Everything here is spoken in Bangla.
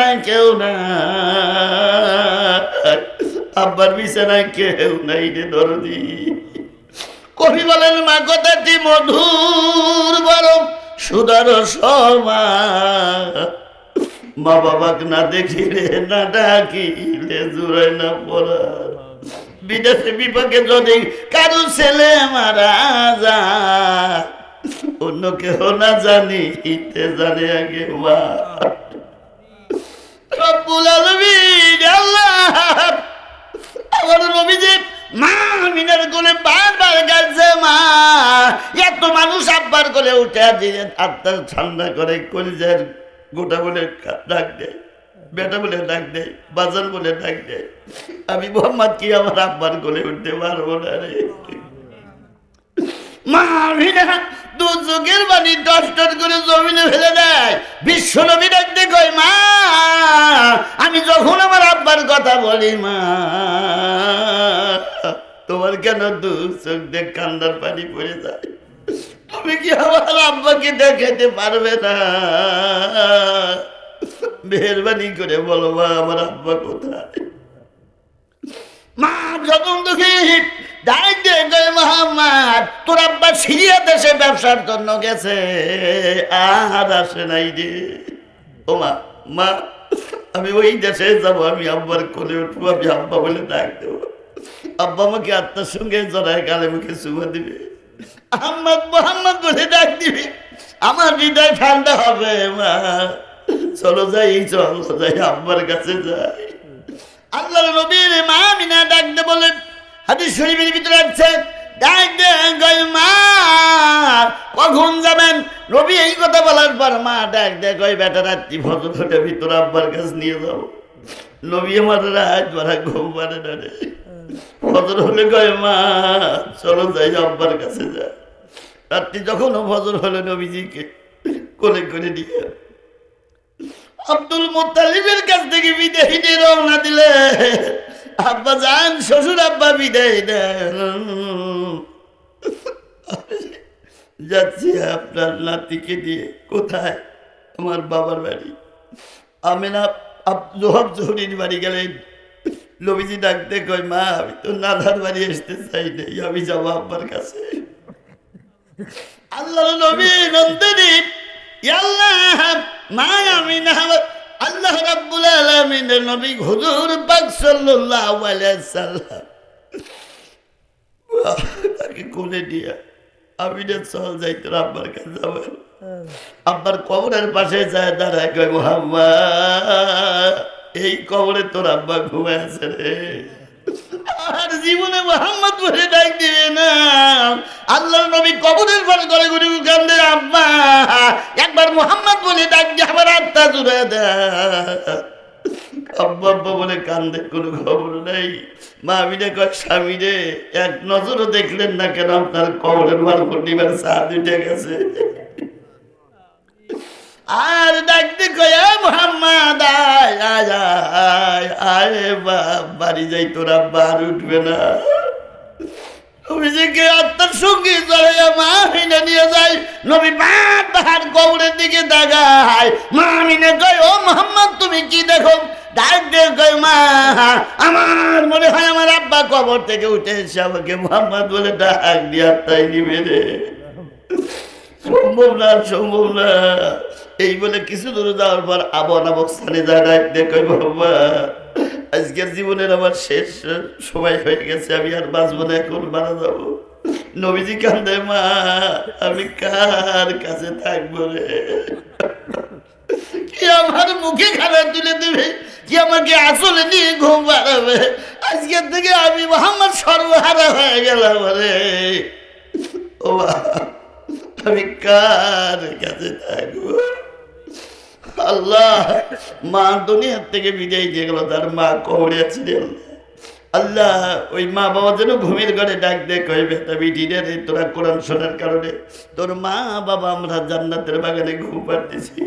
বিছানায় কেউ না, আব্বার বিছানায় কেউ নাই রে দরদি। কবি বলেন মা কথাটি মধুর বরং সুদার সমা, মা বাবাকে না দেখিলে না ডাকিলে জুড়ায় না পড়া। বিদেশে বিপাকে যদি কারো ছেলে মারা যায়, অন্য কেহ না জানিতে জানে আগে মা। রব্বুল আলামিন আল্লাহ আমার নবীজি মা আমিনার কোলে বারবার গাইছে, মা এত মানুষ আব্বার কোলে উঠে দিয়ে আত্মার ঠান্ডা করে কলিজার গোটা বলে ডাক দেয়, বেটা বলে ডাক দেয়, বাজার বলে ডাক দেয়। আমি মোহাম্মদ কি আমার আব্বার কোলে উঠতে পারবো না রে। মা আমিনা দু চোখের পানি টস টস করে জমিনে ফেলে দেয়। বিশ্ব নবী ডাকতে কয়, মা আমি যখন আমার আব্বার কথা বলি, মা তোমার কেন দু চোখ দিয়ে কান্দার পানি পড়ে যায়? তুমি কি আমার আব্বাকে দেখাতে পারবে না? মেহরবানি করে বলো মা আমার আব্বা কোথায়? মা যখন দেখি মোহাম্মদ তোর আব্বা সিরিয়া দেশে ব্যবসার জন্য গেছে, আর আসে নাই রে। ও মা, মা আমি ওই দেশে যাবো, আমি আব্বার কোলে উঠবো, আমি আব্বা বলে ডাক দেবো। আব্বা আমাকে আত্মার সঙ্গে জড়ায় গালে মুখে চুমা দিবে, আহম্মদ মোহাম্মদ বলে ডাক দিবে, আমার হৃদয় ঠান্ডা হবে। মা চলো যাই, চলো যাই, আব্বার কাছে যাই। আল্লাহর নবীর মা আমিনা ডাক দে বলে, হাদিস শরীফের ভিতরে আছে, ডাক দে কয় মা কখন যাবেন? নবী এই কথা বলার পর মা ডাক দে কয়, বেটা রাত্রি ফজর হলে ভিতর আব্বার কাছে নিয়ে যাও। নবী আমার রাত ভরা ঘুম পারে না রে। ফজর হলে কয় মা চলো যাই, আব্বার কাছে যায়। রাত্রি যখন ফজর হলে নবীজিকে কোলে করে নিয়ে আব্দুল মুত্তালিবের কাছ থেকে বিদায় নিয়ে রওনা দিলে। আব্বা যান, শ্বশুর আব্বা বিদায় দেন, যাচ্ছি আপনার নাতিকে দিয়ে। কোথায়? আমার বাবার বাড়ি। আমিনা জোহর জহুরির বাড়ি গেলেন। নবীজি ডাকতে কয়, মা আমি তো নানার বাড়ি আসতে চাই নাই, আমি যাবো আব্বার কাছে। আল্লাহ নবী নন্দিনী আল্লাহ মা আমিনা আল্লাহ রাব্বুল আলামিনের নবী হুজুর পাক সাল্লাল্লাহু আলাইহি সাল্লাম তাকে কোলে দিয়ে আমিনা চল যাই তোর আব্বার কাছে যাবো। আব্বার কবরের পাশে যায় দাঁড়ায় কয়, মুহাম্মদ এই কবরে তোর আব্বা ঘুমায় আছে রে, আর জীবনে মোহাম্মদ বলে ডাক দিবে না। আল্লাহর নবী কবরের পর করে ঘুরে কান্দে, আব্বা একবার মোহাম্মদ বলে ডাক দিয়ে আমার আত্মা জুড়ে দেয়। আব্বা আব্বা বলে কান্দে, কোনো খবর নেই। মা আমিনা কয়, স্বামী রে এক নজরও দেখলেন না কেন? আপনার কবরের মারফটিবার চাঁদ উঠে গেছে। আর ডাকতে কয়, মোহাম্মদ আয় আয় আয় আয় বাড়ি যাই, তোর আব্বা আর উঠবে না। নবীজিকে আত্মার সঙ্গে জড়াইয়া মা আমিনা নিয়ে যায়। নবী বারবার কবরের দিকে তাকায়। মা আমিনা কয়, ও মোহাম্মদ তুমি কি দেখো? ডাক দিয়ে কয়, মা আমার মনে হয় আমার আব্বা কবর থেকে উঠে এসে আমাকে মোহাম্মদ বলে ডাক দিয়ে আত্মাই নিবে রে। সম্ভব না, সম্ভব না। এই বলে কিছু দূর যাওয়ার পর আবন স্থানে যায়, ডাক দিয়ে কয়, বাবা আজকের জীবনের আমার শেষ সময় হয়ে গেছে, আমি আর বাঁচবো না, এখন মারা যাবো। নবীজি কান্দে, মা আমি কার কাছে থাকবো রে? কি আমার মুখে খাবার তুলে দেবে, কি আমাকে আসলে নিয়ে ঘুম পাড়াবে? আজকের থেকে আমি মোহাম্মদ সর্বহারা হয়ে গেলাম রে। ও আমি কার কাছে থাকবো? আল্লাহ মা দুনিয়ার থেকে বিদায় দিয়ে গেল, তার মা কবরে ছিলেন। আল্লাহ ওই মা বাবা যেন ঘুমের ঘরে ডাক দেয়, কই বেটা বিটি রে, তোরা কোরআন শোনার কারণে তোর মা বাবা আমরা জান্নাতের বাগানে ঘুম পাড়তেছি।